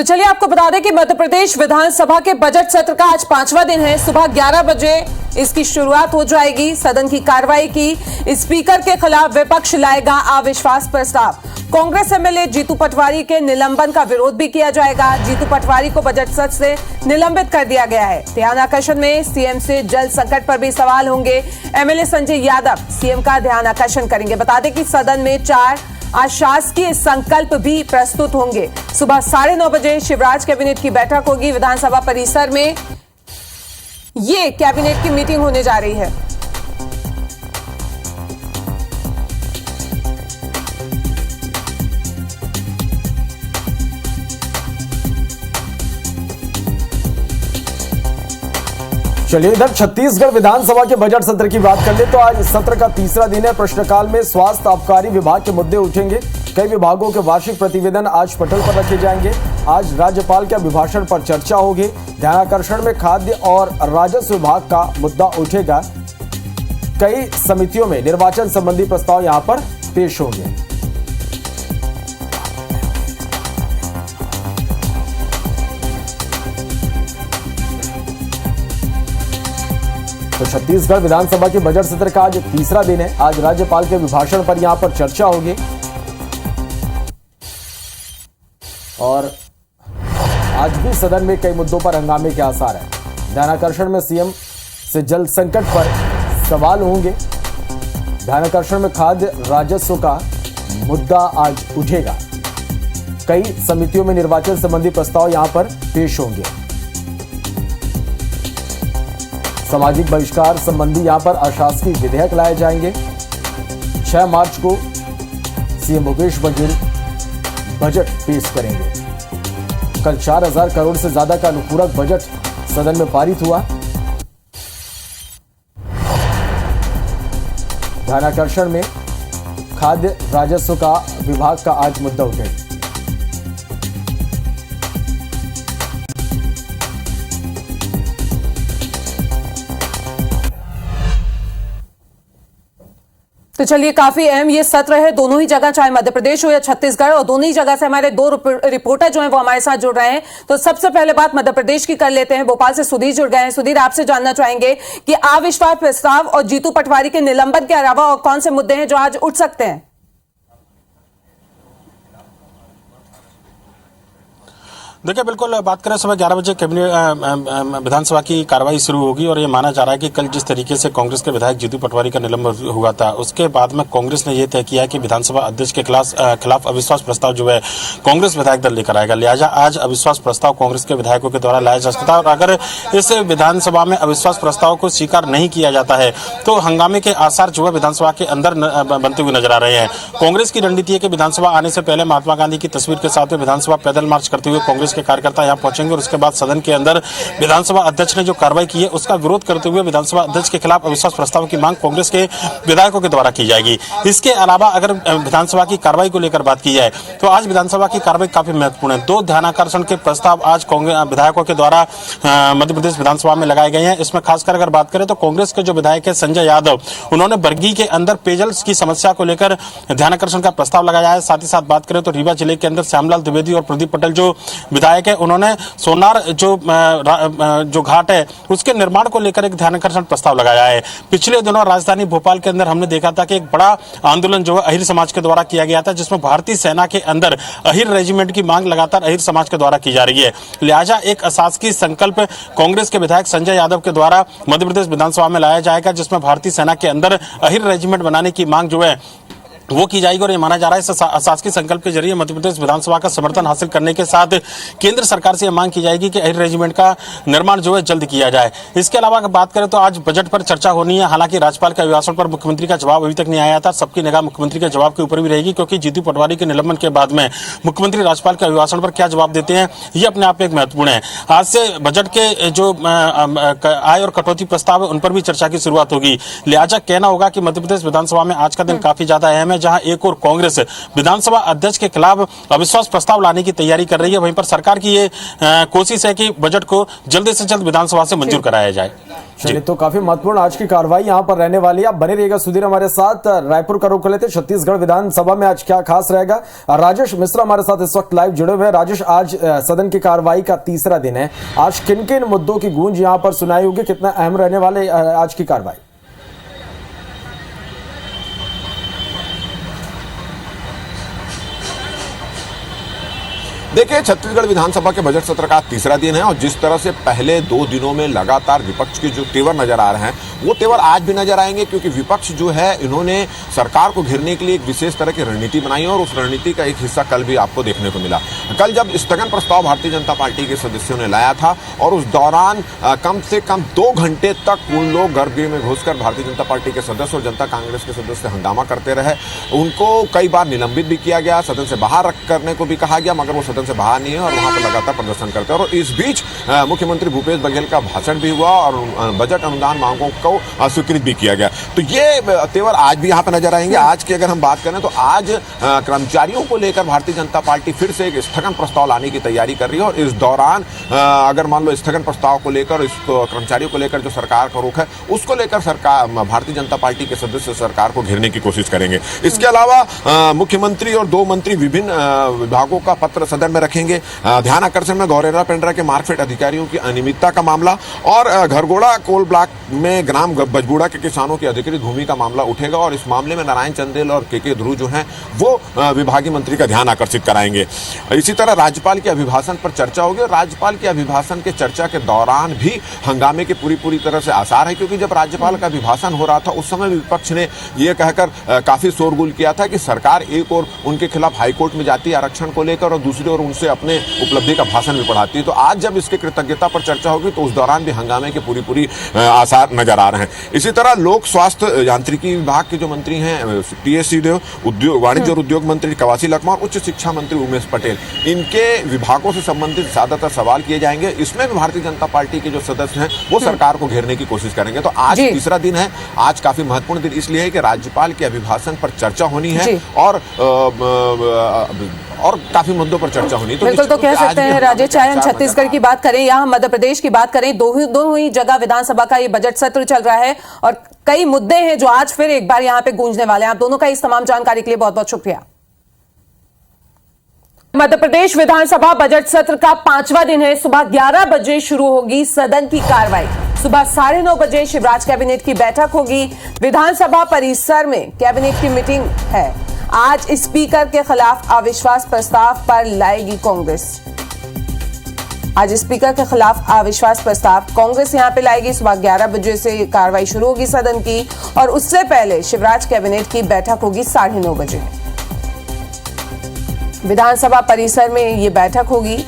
तो चलिए आपको बता दें कि मध्य प्रदेश विधानसभा के बजट सत्र का आज 5वां दिन है। सुबह 11 बजे इसकी शुरुआत हो जाएगी। सदन की कार्रवाई की स्पीकर के खिलाफ विपक्ष लाएगा अविश्वास प्रस्ताव। कांग्रेस एमएलए जीतू पटवारी के निलंबन का विरोध भी किया जाएगा। जीतू पटवारी को बजट सत्र से निलंबित कर दिया गया है। ध्यान आकर्षण में सीएम से जल संकट पर भी सवाल होंगे। एमएलए संजय यादव सीएम का ध्यान आकर्षण करेंगे। बता दें कि सदन में 4 अशासकीय संकल्प भी प्रस्तुत होंगे। सुबह 9:30 बजे शिवराज कैबिनेट की बैठक होगी। विधानसभा परिसर में ये कैबिनेट की मीटिंग होने जा रही है। चलिए इधर छत्तीसगढ़ विधानसभा के बजट सत्र की बात कर ले तो आज सत्र का तीसरा दिन है। प्रश्नकाल में स्वास्थ्य आबकारी विभाग के मुद्दे उठेंगे। कई विभागों के वार्षिक प्रतिवेदन आज पटल पर रखे जाएंगे। आज राज्यपाल के अभिभाषण पर चर्चा होगी। ध्यानाकर्षण में खाद्य और राजस्व विभाग का मुद्दा उठेगा। कई समितियों में निर्वाचन संबंधी प्रस्ताव यहां पर पेश होंगे। तो छत्तीसगढ़ विधानसभा के बजट सत्र का आज तीसरा दिन है। आज राज्यपाल के अभिभाषण पर यहां पर चर्चा होगी और आज भी सदन में कई मुद्दों पर हंगामे के आसार हैं। ध्यानाकर्षण में सीएम से जल संकट पर सवाल होंगे। ध्यानाकर्षण में खाद्य राजस्व का मुद्दा आज उठेगा। कई समितियों में निर्वाचन संबंधी प्रस्ताव यहां पर पेश होंगे। सामाजिक बहिष्कार संबंधी यहां पर अशासकीय विधेयक लाए जाएंगे। 6 मार्च को सीएम भूपेश बघेल बजट पेश करेंगे। कल 4000 करोड़ से ज्यादा का अनुपूरक बजट सदन में पारित हुआ। ध्यानाकर्षण में खाद्य राजस्व का विभाग का आज मुद्दा उठेगा। तो चलिए काफी अहम ये सत्र है दोनों ही जगह, चाहे मध्य प्रदेश हो या छत्तीसगढ़, और दोनों ही जगह से हमारे 2 रिपोर्टर जो हैं वो हमारे साथ जुड़ रहे हैं। तो सबसे पहले बात मध्य प्रदेश की कर लेते हैं। भोपाल से सुधीर जुड़ गए हैं। सुधीर, आपसे जानना चाहेंगे कि अविश्वास प्रस्ताव और जीतू पटवारी के निलंबन के अलावा और कौन से मुद्दे हैं जो आज उठ सकते हैं? देखिए, बिल्कुल बात करें सुबह 11 बजे कैबिनेट विधानसभा की कार्रवाई शुरू होगी और ये माना जा रहा है कि कल जिस तरीके से कांग्रेस के विधायक जीतू पटवारी का निलंबन हुआ था, उसके बाद में कांग्रेस ने यह तय किया कि विधानसभा अध्यक्ष के खिलाफ अविश्वास प्रस्ताव जो है कांग्रेस विधायक दल लेकर आएगा। लिहाजा आज अविश्वास प्रस्ताव कांग्रेस के विधायकों के द्वारा लाया जा सकता है और अगर इस विधानसभा में अविश्वास प्रस्ताव को स्वीकार नहीं किया जाता है तो हंगामे के आसार जो है विधानसभा के अंदर बनते हुए नजर आ रहे हैं। कांग्रेस की रणनीति है कि विधानसभा आने से पहले महात्मा गांधी की तस्वीर के साथ विधानसभा पैदल मार्च करते हुए कांग्रेस के कार्यकर्ता यहां पहुंचेंगे और उसके बाद सदन के अंदर विधानसभा अध्यक्ष ने जो कार्रवाई की है उसका विरोध करते हुए विधानसभा अध्यक्ष के खिलाफ अविश्वास प्रस्ताव की मांग कांग्रेस के विधायकों के द्वारा की जाएगी। इसके अलावा अगर विधानसभा की कार्रवाई को लेकर बात की जाए तो आज विधानसभा की कार्रवाई काफी महत्वपूर्ण है। 2 ध्यानाकर्षण के प्रस्ताव आज कांग्रेस विधायकों के द्वारा मध्य प्रदेश विधानसभा में लगाए गए हैं। इसमें खासकर अगर बात करें तो कांग्रेस के जो विधायक है संजय यादव, उन्होंने बरगी के अंदर पेयजल की समस्या को लेकर ध्यानाकर्षण का प्रस्ताव लगाया है। साथ ही साथ बात करें तो रीवा जिले के अंदर श्यामलाल द्विवेदी और प्रदीप पटेल जो विधायक है, उन्होंने सोनार जो घाट है उसके निर्माण को लेकर एक ध्यानाकर्षण प्रस्ताव लगाया है। पिछले दिनों राजधानी भोपाल के अंदर हमने देखा था कि एक बड़ा आंदोलन जो है अहिर समाज के द्वारा किया गया था, जिसमें भारतीय सेना के अंदर अहिर रेजिमेंट की मांग लगातार अहिर समाज के द्वारा की जा रही है। लिहाजा एक अशासकीय संकल्प कांग्रेस के विधायक संजय यादव के द्वारा मध्य प्रदेश विधानसभा में लाया जाएगा, जिसमें भारतीय सेना के अंदर अहिर रेजिमेंट बनाने की मांग जो है वो की जाएगी और ये माना जा रहा है इस अशासकीय संकल्प के जरिए मध्य प्रदेश विधानसभा का समर्थन हासिल करने के साथ केंद्र सरकार से यह मांग की जाएगी कि अहिर रेजिमेंट का निर्माण जो है जल्द किया जाए। इसके अलावा अगर बात करें तो आज बजट पर चर्चा होनी है। हालांकि राज्यपाल के अभिभाषण पर मुख्यमंत्री का जवाब अभी तक नहीं आया था। सबकी निगाह मुख्यमंत्री के जवाब के ऊपर भी रहेगी, क्योंकि जीतू पटवारी के निलंबन के बाद में मुख्यमंत्री राज्यपाल के अभिभाषण पर क्या जवाब देते हैं ये अपने आप में एक महत्वपूर्ण है। आज से बजट के जो आय और कटौती प्रस्ताव है उन पर भी चर्चा की शुरुआत होगी। लिहाजा कहना होगा कि मध्य प्रदेश विधानसभा में आज का दिन काफी ज्यादा अहम है। जहां एक और कांग्रेस विधानसभा अध्यक्ष के खिलाफ अविश्वास प्रस्ताव लाने की तैयारी कर रही है, वहीं पर सरकार की ये कोशिश है कि बजट को जल्द से जल्द विधानसभा से मंजूर कराया जाए। चलिए, तो काफी महत्वपूर्ण आज की कार्रवाई यहां पर रहने वाली है। आप बने रहिएगा सुधीर हमारे साथ। रायपुर का रुख कर लेते, छत्तीसगढ़ विधानसभा में आज क्या खास रहेगा। राजेश मिश्रा हमारे साथ इस वक्त लाइव जुड़े हुए हैं। राजेश, आज सदन की कार्रवाई का तीसरा दिन है, आज किन किन मुद्दों की गूंज यहां पर सुनाई होगी, कितना अहम रहने वाले आज की कार्रवाई? देखिए, छत्तीसगढ़ विधानसभा के बजट सत्र का तीसरा दिन है और जिस तरह से पहले 2 दिनों में लगातार विपक्ष के जो तेवर नजर आ रहे हैं वो तेवर आज भी नजर आएंगे, क्योंकि विपक्ष जो है इन्होंने सरकार को घेरने के लिए एक विशेष तरह की रणनीति बनाई और उस रणनीति का एक हिस्सा कल भी आपको देखने को मिला। कल जब स्थगन प्रस्ताव भारतीय जनता पार्टी के सदस्यों ने लाया था और उस दौरान कम से कम 2 घंटे तक उन लोग गर्भगृह में घुसकर भारतीय जनता पार्टी के सदस्य और जनता कांग्रेस के सदस्य हंगामा करते रहे। उनको कई बार निलंबित भी किया गया, सदन से बाहर करने को भी कहा गया, मगर वो सदन से बाहर नहीं है और वहां पर लगातार प्रदर्शन करते हैं। और इस बीच मुख्यमंत्री भूपेश बघेल का भाषण भी हुआ और बजट अनुदान मांगों को स्वीकृत भी किया गया। तो ये तेवर आज भी यहाँ पर नजर आएंगे। आज की अगर हम बात करें तो आज कर्मचारियों को लेकर भारतीय जनता पार्टी फिर से एक स्थगन प्रस्ताव लाने की तैयारी कर रही है और इस दौरान अगर मान लो स्थगन प्रस्ताव को लेकर, इसको कर्मचारियों को लेकर जो सरकार का रुख है उसको लेकर सरकार, भारतीय जनता पार्टी के सदस्य सरकार को घेरने की कोशिश करेंगे। इसके अलावा मुख्यमंत्री और 2 मंत्री विभिन्न विभागों का पत्र सदन में रखेंगे। ध्यान आकर्षण में गौरेरा पेंड्रा के मार्कफेड अधिकारियों की अनियमितता का मामला और घरगोड़ा कोल ब्लॉक में ग्राम बजबूड़ा के किसानों की अधिकृत भूमि का मामला उठेगा और इस मामले में नारायण चंदेल और के ध्रुव जो हैं वो विभागीय मंत्री का ध्यान आकर्षित कराएंगे। इसी तरह राज्यपाल के अभिभाषण पर चर्चा होगी और राज्यपाल के अभिभाषण के चर्चा के दौरान भी हंगामे के पूरी तरह से आसार है, क्योंकि जब राज्यपाल का अभिभाषण हो रहा था उस समय विपक्ष ने यह कहकर काफी शोरगुल किया था कि सरकार एक और उनके खिलाफ हाईकोर्ट में जाती है आरक्षण को लेकर और दूसरी ओर उनसे अपने उपलब्धि का भाषण भी पढ़ाती है। तो आज जब इसके कृतज्ञता पर चर्चा होगी तो उस दौरान भी हंगामे के पूरी आसार नजर आ रहे हैं। इसी तरह लोक स्वास्थ्य यांत्रिकी विभाग के जो मंत्री हैं टीएस सिंहदेव, उद्योग वाणिज्य और उद्योग मंत्री कवासी लखमा और उच्च शिक्षा मंत्री उमेश पटेल, इनके विभागों से संबंधित ज्यादातर सवाल किए जाएंगे। इसमें भी भारतीय जनता पार्टी के जो सदस्य हैं वो सरकार को घेरने की कोशिश करेंगे। तो आज तीसरा दिन है। आज काफी महत्वपूर्ण दिन इसलिए है कि राज्यपाल के अभिभाषण पर चर्चा होनी है और काफी मुद्दों पर चर्चा होनी। तो बिल्कुल, तो कह सकते हैं राजेश, चाहे हम छत्तीसगढ़ की बात करें या हम मध्य प्रदेश की बात करें, दोनों ही जगह विधानसभा का ये बजट सत्र चल रहा है और कई मुद्दे हैं जो आज फिर एक बार यहाँ पे गूंजने वाले हैं। आप दोनों का इस तमाम जानकारी के लिए बहुत बहुत शुक्रिया। मध्य प्रदेश विधानसभा बजट सत्र का 5वां दिन है। सुबह 11 बजे शुरू होगी सदन की कार्रवाई। सुबह 9:30 बजे शिवराज कैबिनेट की बैठक होगी। विधानसभा परिसर में कैबिनेट की मीटिंग है। आज स्पीकर के खिलाफ अविश्वास प्रस्ताव पर लाएगी कांग्रेस। आज स्पीकर के खिलाफ अविश्वास प्रस्ताव कांग्रेस यहां पे लाएगी। सुबह 11 बजे से कार्रवाई शुरू होगी सदन की और उससे पहले शिवराज कैबिनेट की बैठक होगी 9:30 बजे। विधानसभा परिसर में ये बैठक होगी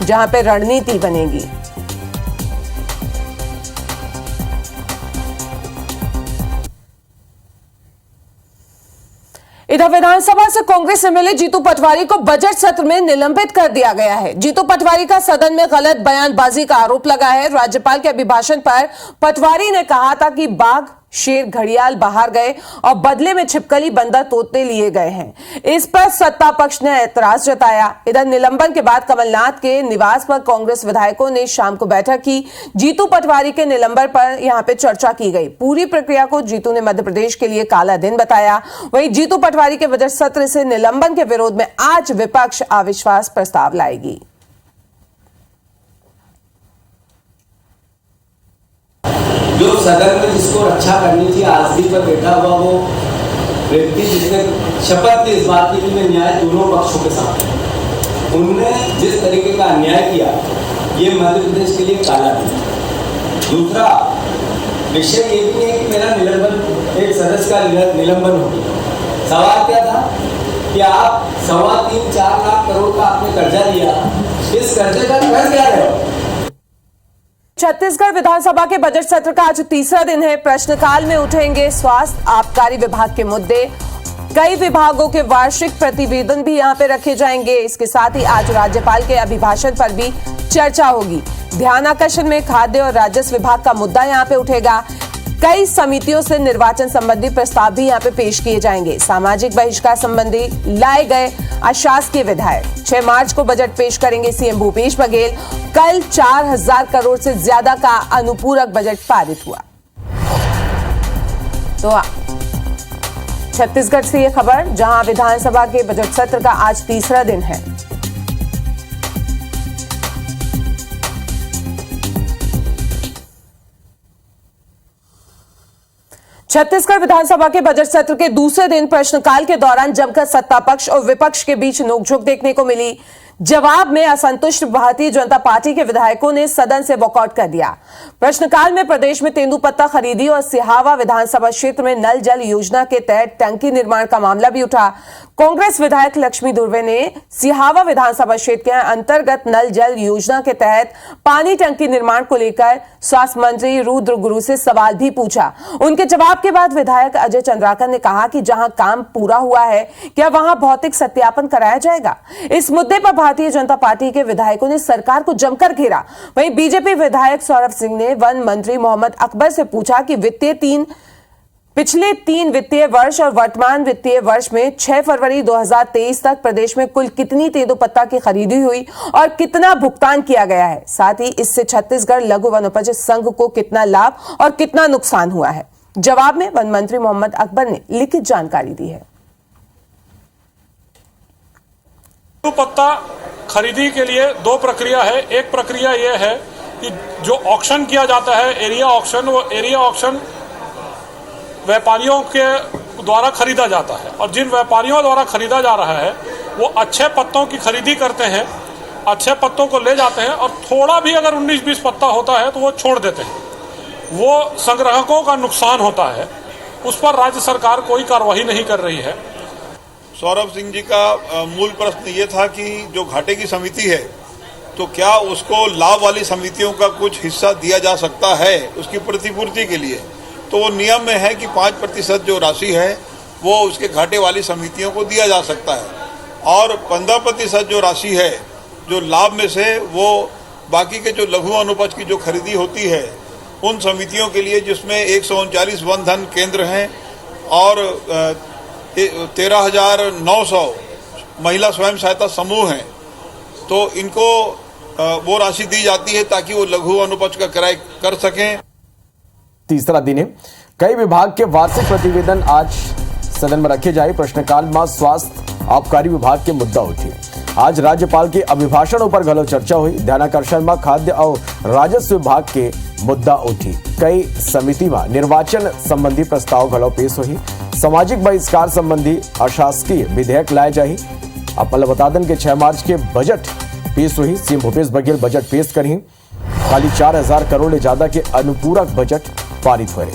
जहां पे रणनीति बनेगी। इधर विधानसभा से कांग्रेस एमएलए जीतू पटवारी को बजट सत्र में निलंबित कर दिया गया है। जीतू पटवारी का सदन में गलत बयानबाजी का आरोप लगा है। राज्यपाल के अभिभाषण पर पटवारी ने कहा था कि बाघ, शेर, घड़ियाल बाहर गए और बदले में छिपकली, बंदर, तोते लिए गए हैं। इस पर सत्ता पक्ष ने ऐतराज जताया। इधर निलंबन के बाद कमलनाथ के निवास पर कांग्रेस विधायकों ने शाम को बैठक की। जीतू पटवारी के निलंबन पर यहां पे चर्चा की गई। पूरी प्रक्रिया को जीतू ने मध्य प्रदेश के लिए काला दिन बताया। वहीं जीतू पटवारी के बजट सत्र से निलंबन के विरोध में आज विपक्ष अविश्वास प्रस्ताव लाएगी। जो सदन में जिसको रक्षा करनी थी, आसनी पर बैठा हुआ वो व्यक्ति जिसने शपथ ली इस बात की कि मैं न्याय दोनों पक्षों के साथ है, उनने जिस तरीके का अन्याय किया ये मध्य प्रदेश के लिए काला दिन। दूसरा विषय ये भी है कि मेरा निलंबन, एक सदस्य का निलंबन हो गया। सवाल क्या था कि आप 3.25-4 लाख करोड़ का आपने कर्जा लिया, इस कर्जे का घर क्या रहे। छत्तीसगढ़ विधानसभा के बजट सत्र का आज तीसरा दिन है। प्रश्नकाल में उठेंगे स्वास्थ्य, आबकारी विभाग के मुद्दे। कई विभागों के वार्षिक प्रतिवेदन भी यहां पे रखे जाएंगे। इसके साथ ही आज राज्यपाल के अभिभाषण पर भी चर्चा होगी। ध्यान आकर्षण में खाद्य और राजस्व विभाग का मुद्दा यहां पे उठेगा। कई समितियों से निर्वाचन संबंधी प्रस्ताव भी यहां पे पेश किए जाएंगे। सामाजिक बहिष्कार संबंधी लाए गए अशासकीय विधायक 6 मार्च को बजट पेश करेंगे सीएम भूपेश बघेल। कल 4000 करोड़ से ज्यादा का अनुपूरक बजट पारित हुआ। तो छत्तीसगढ़ से यह खबर, जहां विधानसभा के बजट सत्र का आज तीसरा दिन है। छत्तीसगढ़ विधानसभा के बजट सत्र के दूसरे दिन प्रश्नकाल के दौरान जमकर सत्ता पक्ष और विपक्ष के बीच नोकझोंक देखने को मिली। जवाब में असंतुष्ट भारतीय जनता पार्टी के विधायकों ने सदन से वॉकआउट कर दिया। प्रश्नकाल में प्रदेश में तेंदूपत्ता खरीदी और सिहावा विधानसभा क्षेत्र में नल जल योजना के तहत टंकी निर्माण का मामला भी उठा। कांग्रेस विधायक लक्ष्मी दुर्वे ने सिहावा विधानसभा क्षेत्र के अंतर्गत नल जल योजना के तहत पानी टंकी निर्माण को लेकर स्वास्थ्य मंत्री रुद्र गुरु से सवाल भी पूछा। उनके जवाब के बाद विधायक अजय चंद्राकर ने कहा कि जहां काम पूरा हुआ है, क्या वहां भौतिक सत्यापन कराया जाएगा? इस मुद्दे पर भारतीय जनता पार्टी के विधायकों ने सरकार को जमकर घेरा। वहीं बीजेपी विधायक सौरभ सिंह ने वन मंत्री मोहम्मद अकबर से पूछा कि पिछले 3 वित्तीय वर्ष और वर्तमान वित्तीय वर्ष में 6 फरवरी 2023 तक प्रदेश में कुल कितनी तेंदूपत्ता की खरीदी हुई और कितना भुगतान किया गया है। साथ ही इससे छत्तीसगढ़ लघु वनोपज संघ को कितना लाभ और कितना नुकसान हुआ है। जवाब में वन मंत्री मोहम्मद अकबर ने लिखित जानकारी दी है। तेंदूपत्ता खरीदी के लिए 2 प्रक्रिया है। एक प्रक्रिया यह है कि जो ऑक्शन किया जाता है, एरिया ऑक्शन, वो एरिया ऑक्शन व्यापारियों के द्वारा खरीदा जाता है और जिन व्यापारियों द्वारा खरीदा जा रहा है वो अच्छे पत्तों की खरीदी करते हैं, अच्छे पत्तों को ले जाते हैं और थोड़ा भी अगर 19-20 पत्ता होता है तो वो छोड़ देते हैं। वो संग्राहकों का नुकसान होता है, उस पर राज्य सरकार कोई कार्रवाई नहीं कर रही है। सौरभ सिंह जी का मूल प्रश्न ये था कि जो घाटे की समिति है तो क्या उसको लाभ वाली समितियों का कुछ हिस्सा दिया जा सकता है उसकी प्रतिपूर्ति के लिए। तो वो नियम में है कि 5% जो राशि है वो उसके घाटे वाली समितियों को दिया जा सकता है और 15% जो राशि है जो लाभ में से वो बाकी के जो लघु अनुपज की जो खरीदी होती है उन समितियों के लिए, जिसमें 139 वन धन केंद्र हैं और 13,900 महिला स्वयं सहायता समूह हैं, तो इनको वो राशि दी जाती है ताकि वो लघु अनुपज का क्रय कर सकें। तीसरा दिन है। कई विभाग के वार्षिक प्रतिवेदन आज सदन में रखे जाए। प्रश्नकाल में स्वास्थ्य आबकारी विभाग के मुद्दा उठे। आज राज्यपाल के अभिभाषणों पर घलो चर्चा हुई। ध्यानाकर्षण में खाद्य और राजस्व विभाग के मुद्दा उठी। कई समिति में निर्वाचन संबंधी प्रस्ताव घलो पेश हुई। सामाजिक बहिष्कार संबंधी अशासकीय विधेयक लाए जाए। आपको बता दें कि 6 मार्च के बजट पेश हुई। सीएम भूपेश बघेल बजट पेश करी। खाली 4000 करोड़ से ज्यादा के अनुपूरक बजट पारित हुए।